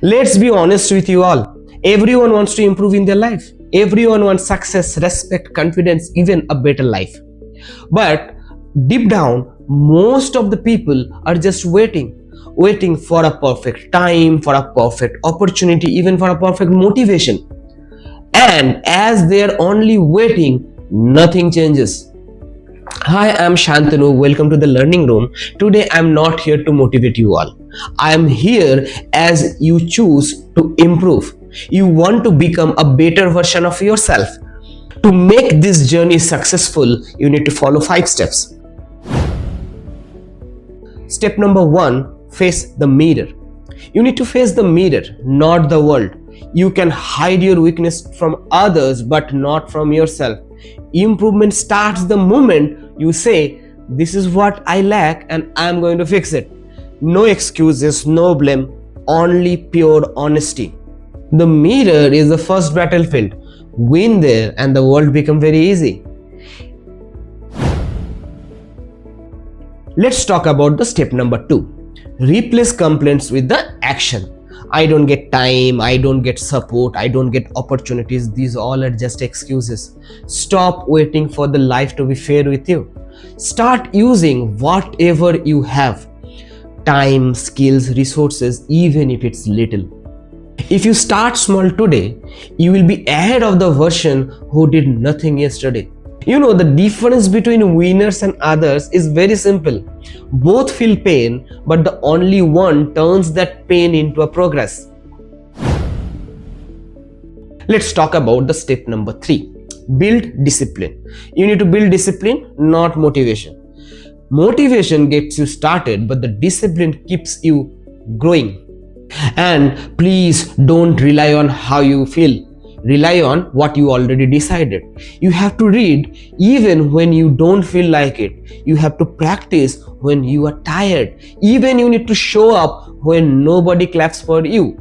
Let's be honest with you all. Everyone wants to improve in their life. Everyone wants success, respect, confidence, even a better life. But deep down, most of the people are just waiting for a perfect time, for a perfect opportunity, even for a perfect motivation. And as they're only waiting, nothing changes. Hi, I'm Shantanu. Welcome to the Learning Room. Today, I'm not here to motivate you all. I'm here as you choose to improve. You want to become a better version of yourself. To make this journey successful, you need to follow 5 steps. Step number 1, face the mirror. You need to face the mirror, not the world. You can hide your weakness from others, but not from yourself. Improvement starts the moment you say, "This is what I lack and I'm going to fix it." No excuses, no blame, only pure honesty. The mirror is the first battlefield. Win there and the world becomes very easy. Let's talk about the step number 2. Replace complaints with the action. I don't get time, I don't get support, I don't get opportunities. These all are just excuses. Stop waiting for the life to be fair with you. Start using whatever you have. Time, skills, resources, even if it's little. If you start small today, you will be ahead of the version who did nothing yesterday. You know, the difference between winners and others is very simple. Both feel pain, but the only one turns that pain into a progress. Let's talk about the step number 3. Build discipline. You need to build discipline, not motivation. Motivation gets you started, but the discipline keeps you growing. And please don't rely on how you feel. Rely on what you already decided. You have to read even when you don't feel like it. You have to practice when you are tired. Even you need to show up when nobody claps for you.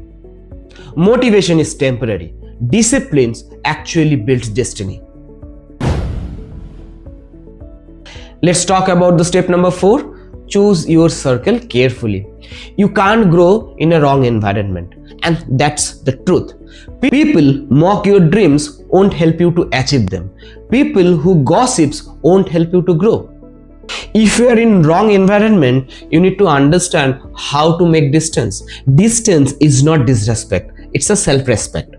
Motivation is temporary. Disciplines actually builds destiny. Let's talk about the step number 4. Choose your circle carefully. You can't grow in a wrong environment, and that's the truth. People mock your dreams won't help you to achieve them. People who gossips won't help you to grow. If you are in wrong environment, you need to understand how to make distance. Distance is not disrespect, it's a self-respect.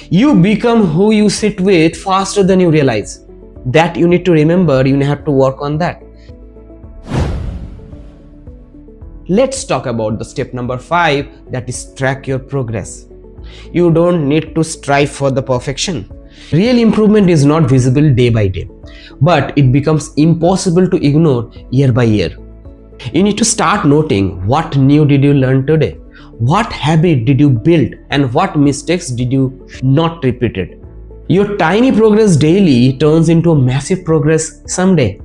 You become who you sit with faster than you realize. That you need to remember, you have to work on that. Let's talk about the step number 5, that is track your progress. You don't need to strive for the perfection. Real improvement is not visible day by day, but it becomes impossible to ignore year by year. You need to start noting what new did you learn today, what habit did you build, and what mistakes did you not repeat it. Your tiny progress daily turns into a massive progress someday.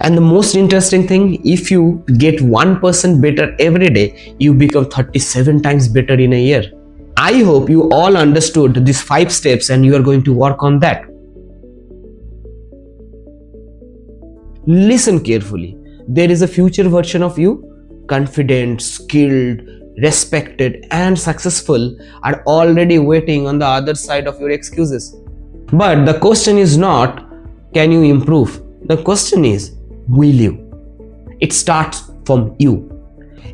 And the most interesting thing, if you get 1% better every day, you become 37 times better in a year. I hope you all understood these 5 steps and you are going to work on that. Listen carefully. There is a future version of you, confident, skilled, respected, and successful, are already waiting on the other side of your excuses. But the question is not, can you improve? The question is, will you? It starts from you.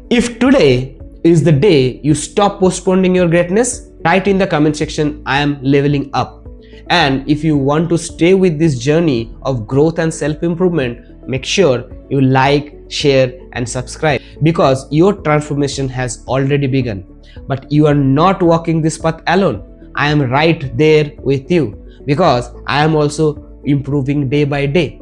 If today is the day you stop postponing your greatness, write in the comment section, "I am leveling up." And if you want to stay with this journey of growth and self-improvement, make sure you like, share, and subscribe, because your transformation has already begun. But you are not walking this path alone. I am right there with you, because I am also improving day by day.